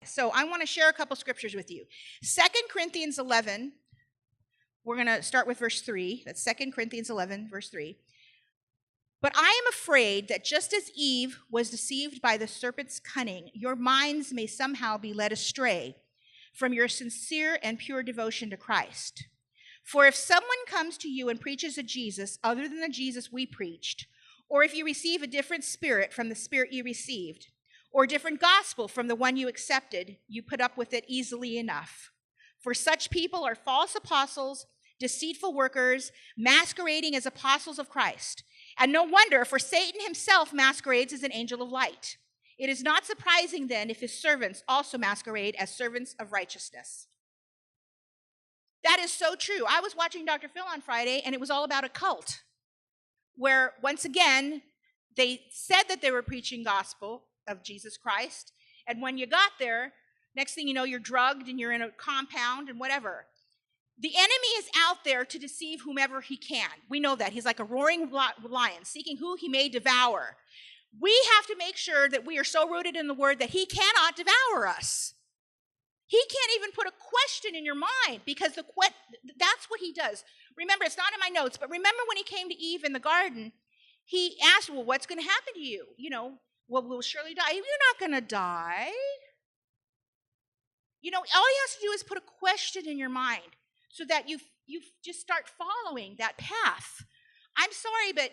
so I want to share a couple scriptures with you. 2 Corinthians 11, we're going to start with verse 3. That's 2 Corinthians 11, verse 3. But I am afraid that just as Eve was deceived by the serpent's cunning, your minds may somehow be led astray from your sincere and pure devotion to Christ. For if someone comes to you and preaches a Jesus other than the Jesus we preached, or if you receive a different spirit from the spirit you received, or a different gospel from the one you accepted, you put up with it easily enough. For such people are false apostles, deceitful workers, masquerading as apostles of Christ. And no wonder, for Satan himself masquerades as an angel of light. It is not surprising then if his servants also masquerade as servants of righteousness. That is so true. I was watching Dr. Phil on Friday, and it was all about a cult, where once again, they said that they were preaching gospel of Jesus Christ, and when you got there, next thing you know, you're drugged and you're in a compound and whatever. The enemy is out there to deceive whomever he can. We know that. He's like a roaring lion, seeking who he may devour. We have to make sure that we are so rooted in the word that he cannot devour us. He can't even put a question in your mind, because that's what he does. Remember, it's not in my notes, but remember when he came to Eve in the garden, he asked, well, what's going to happen to you? Well, we'll surely die. You're not going to die. All he has to do is put a question in your mind so that you just start following that path. I'm sorry, but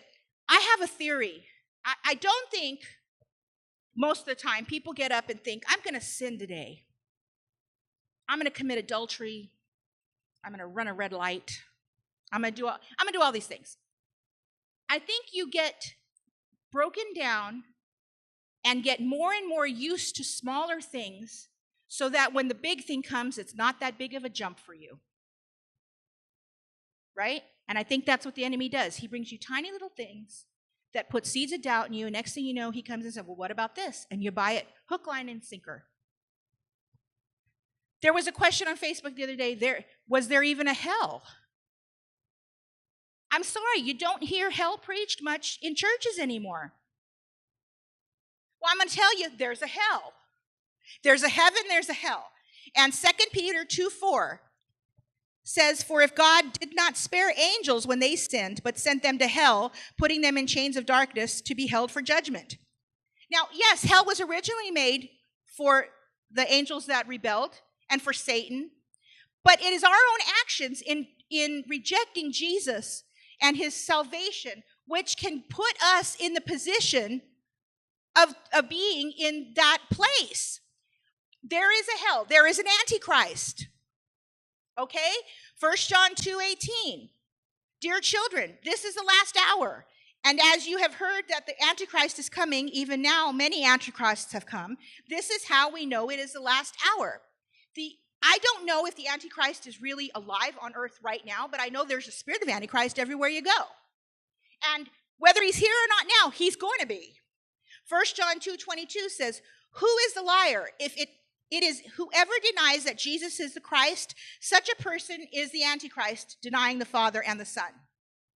I have a theory. I don't think most of the time people get up and think, I'm going to sin today. I'm going to commit adultery. I'm going to run a red light. I'm going to do all these things. I think you get broken down and get more and more used to smaller things so that when the big thing comes, it's not that big of a jump for you. Right? And I think that's what the enemy does. He brings you tiny little things that put seeds of doubt in you. And next thing you know, he comes and says, well, what about this? And you buy it hook, line, and sinker. There was a question on Facebook the other day, was there even a hell? I'm sorry, you don't hear hell preached much in churches anymore. Well, I'm going to tell you, there's a hell. There's a heaven, there's a hell. And 2 Peter 2:4 says, for if God did not spare angels when they sinned, but sent them to hell, putting them in chains of darkness to be held for judgment. Now, yes, hell was originally made for the angels that rebelled and for Satan, but it is our own actions in rejecting Jesus and his salvation which can put us in the position of being in that place. There is a hell. There is an antichrist. Okay? 1 John 2:18. Dear children, this is the last hour. And as you have heard that the Antichrist is coming, even now many Antichrists have come. This is how we know it is the last hour. I don't know if the Antichrist is really alive on earth right now, but I know there's a spirit of Antichrist everywhere you go. And whether he's here or not now, he's going to be. 1 John 2:22 says, who is the liar? If it is whoever denies that Jesus is the Christ, such a person is the Antichrist, denying the Father and the Son.